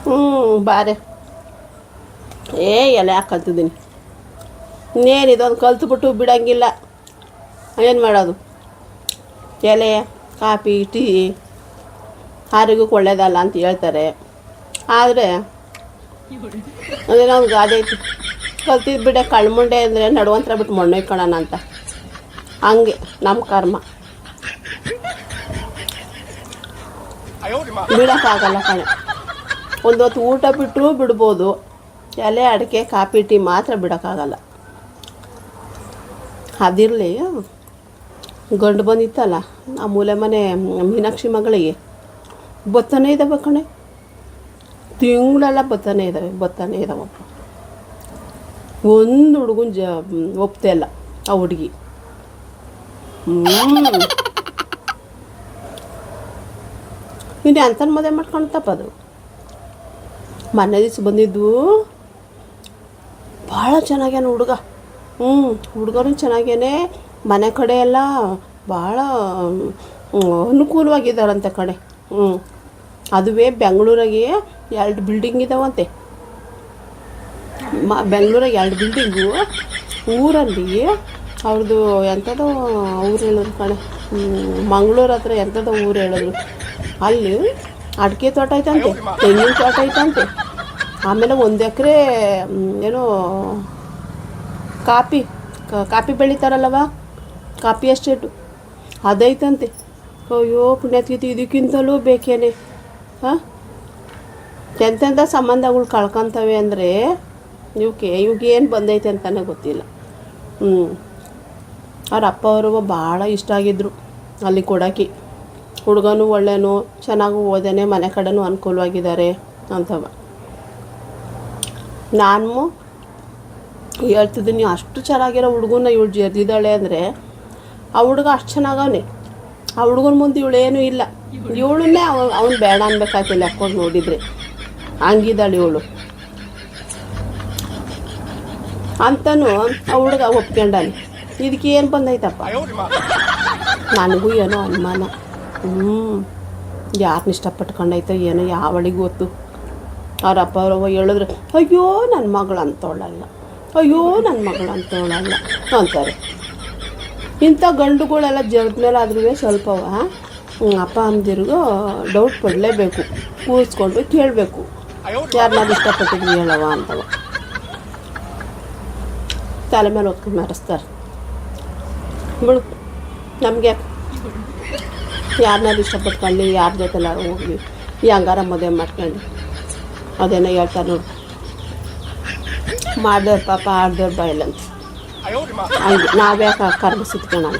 ಹ್ಞೂ ಬಾರೆ ಎಲೆ ಹಾಕಂತಿದ್ದೀನಿ. ಇನ್ನೇನು ಇದೊಂದು ಕಲ್ತ್ಬಿಟ್ಟು ಬಿಡೋಂಗಿಲ್ಲ. ಏನು ಮಾಡೋದು? ಎಲೆ ಕಾಫಿ ಟೀ ಆರೋಗ್ಯಕ್ಕೆ ಒಳ್ಳೇದಲ್ಲ ಅಂತ ಹೇಳ್ತಾರೆ. ಆದರೆ ಅದೇನೋ ಒಂದು ಗಾದೆ ಐತಿ, ಕಲ್ತಿದ್ದು ಬಿಡೆ ಕಳ್ಮುಂಡೆ ಅಂದರೆ ನಡುವಂತರ ಬಿಟ್ಟು ಮಣ್ಣೊಯ್ಕೊಳ್ಳೋಣ ಅಂತ. ಹಂಗೆ ನಮ್ಮ ಕರ್ಮ. ಬಿಡೋಕ್ಕಾಗಲ್ಲ ಕಣೆ. ಒಂದು ಹೊತ್ತು ಊಟ ಬಿಟ್ಟರೂ ಬಿಡ್ಬೋದು, ಎಲೆ ಅಡಿಕೆ ಕಾಫಿ ಟೀ ಮಾತ್ರ ಬಿಡೋಕ್ಕಾಗಲ್ಲ. ಅದಿರಲಿ, ಗಂಡು ಬಂದಿತ್ತಲ್ಲ ಆ ಮೂಲೆ ಮನೆ ಮೀನಾಕ್ಷಿ ಮಗಳಿಗೆ ಬತ್ತನೇ ಇದ್ದಾವೆ ಕಣೆ. ತಿಂಗಳೆಲ್ಲ ಬತ್ತನೇ ಇದ್ದಾವಪ್ಪ. ಒಂದು ಹುಡುಗನ ಒಪ್ತೇ ಇಲ್ಲ ಆ ಹುಡುಗಿ. ಇನ್ನು ಅಂಥದ್ದು ಮದುವೆ ಮಾಡ್ಕೊಳ್ತಪ್ಪ ಅದು. ಮೊನ್ನೆ ದಿವ್ಸ ಬಂದಿದ್ದು ಭಾಳ ಚೆನ್ನಾಗ್ಯಾನ ಹುಡುಗ. ಹುಡುಗರು ಚೆನ್ನಾಗೇನೆ. ಮನೆ ಕಡೆ ಎಲ್ಲ ಭಾಳ ಅನುಕೂಲವಾಗಿದ್ದಾರಂತೆ ಕಡೆ. ಅದುವೇ ಬೆಂಗಳೂರಾಗೆ 2 ಬಿಲ್ಡಿಂಗ್ ಇದ್ದಾವಂತೆ. ಬೆಂಗಳೂರಾಗೆ 2 ಬಿಲ್ಡಿಂಗು. ಊರಲ್ಲಿ ಅವ್ರದ್ದು ಎಂಥದೋ ಊರು ಹೇಳಿದ್ರು ಕಣೆ, ಮಂಗಳೂರು ಹತ್ರ ಎಂಥದೋ ಊರು ಹೇಳಿದ್ರು. ಅಲ್ಲಿ ಅಡಿಕೆ ತೋಟ ಐತಂತೆ, ತೆಂಗಿನ ತೋಟ ಐತಂತೆ. ಆಮೇಲೆ 1 ಎಕರೆ ಏನೋ ಕಾಫಿ ಬೆಳೀತಾರಲ್ಲವ, ಕಾಫಿ ಎಸ್ಟೇಟು ಅದೈತಂತೆ. ಅಯ್ಯೋ ಪುಣ್ಯತ್ಗೀತಿ, ಇದಕ್ಕಿಂತಲೂ ಬೇಕೇನೆ. ಎಂತೆಂಥ ಸಂಬಂಧಗಳು ಕಳ್ಕೊತವೆ ಅಂದರೆ ಇವಕ್ಕೆ ಏನು ಬಂದೈತೆ ಅಂತಲೇ ಗೊತ್ತಿಲ್ಲ. ಅವ್ರ ಅಪ್ಪ ಅವರು ಭಾಳ ಇಷ್ಟ ಆಗಿದ್ರು ಅಲ್ಲಿ ಕೊಡೋಕೆ. ಹುಡುಗನೂ ಒಳ್ಳೆಯನು, ಚೆನ್ನಾಗೂ ಓದೇನೆ, ಮನೆ ಕಡೆನೂ ಅನುಕೂಲವಾಗಿದ್ದಾರೆ ಅಂತವ. ನಾನು ಹೇಳ್ತಿದ್ದೀನಿ, ಅಷ್ಟು ಚೆನ್ನಾಗಿರೋ ಹುಡುಗನ ಇವಳು ಜರ್ದಿದ್ದಾಳೆ ಅಂದರೆ ಆ ಹುಡುಗ ಅಷ್ಟು ಚೆನ್ನಾಗವನೆ. ಆ ಹುಡುಗನ ಮುಂದೆ ಇವಳೇನೂ ಇಲ್ಲ. ಇವಳನ್ನೇ ಅವ್ನು ಬೇಡ ಅನ್ಬೇಕಾಗ್ತಿಲ್ಲ ಲೆಕ್ಕೊಂಡು ನೋಡಿದರೆ. ಹಂಗಿದ್ದಾಳೆ ಇವಳು ಅಂತನೂ ಆ ಹುಡುಗ ಒಪ್ಕೊಂಡಾನೆ. ಇದಕ್ಕೆ ಏನು ಬಂದೈತಪ್ಪ? ನನಗೂ ಏನೋ ಅನುಮಾನ. ಯಾರನ್ನ ಇಷ್ಟಪಟ್ಕೊಂಡೈತೋ ಏನೋ, ಯಾವಳಿಗೆ ಗೊತ್ತು. ಅವ್ರ ಅಪ್ಪ ಅವ್ರವ್ವ ಹೇಳಿದ್ರೆ ಅಯ್ಯೋ ನನ್ನ ಮಗಳು ಅಂತವಳಲ್ಲ, ಅಯ್ಯೋ ನನ್ನ ಮಗಳು ಅಂತವಳಲ್ಲ ಅಂತಾರೆ. ಇಂಥ ಗಂಡುಗಳೆಲ್ಲ ಜಗದ ಮೇಲೆ ಆದ್ರೂ ಸ್ವಲ್ಪವ ಅಪ್ಪ ಅಮ್ಮದಿರಿಗೂ ಡೌಟ್ ಪಡಲೇಬೇಕು, ಕೂರಿಸ್ಕೊಂಡು ಕೇಳಬೇಕು, ಯಾರನ್ನಾದ್ರು ಇಷ್ಟಪಟ್ಟಿದ್ವಿ ಹೇಳವ ಅಂತವ. ತಲೆ ಮೇಲೆ ಹೊತ್ಕೊಂಡು ಮೆರೆಸ್ತಾರೆ. ಬಿಡು, ನಮಗೆ ಯಾರನ್ನಾದ್ರು ಇಷ್ಟಪಟ್ಕೊಂಡು ಯಾರ ಜೊತೆಲಾರು ಹೋಗ್ಲಿ, ಹೆಂಗಾರ ಮದುವೆ ಮಾಡ್ಕೊಂಡು ಅದೇನೋ ಹೇಳ್ತಾರೆ ನೋಡಿ, ಮಾಡಿದವ್ರು ಪಾಪ ಆಡ್ದವ್ರು ಬಾಯಿಲ್ಲಂತ. ಹಂಗೆ ನಾವ್ಯಾಕೆ ಕರ್ಮ ಸುತ್ಕೊಳ್ಳೋಣ.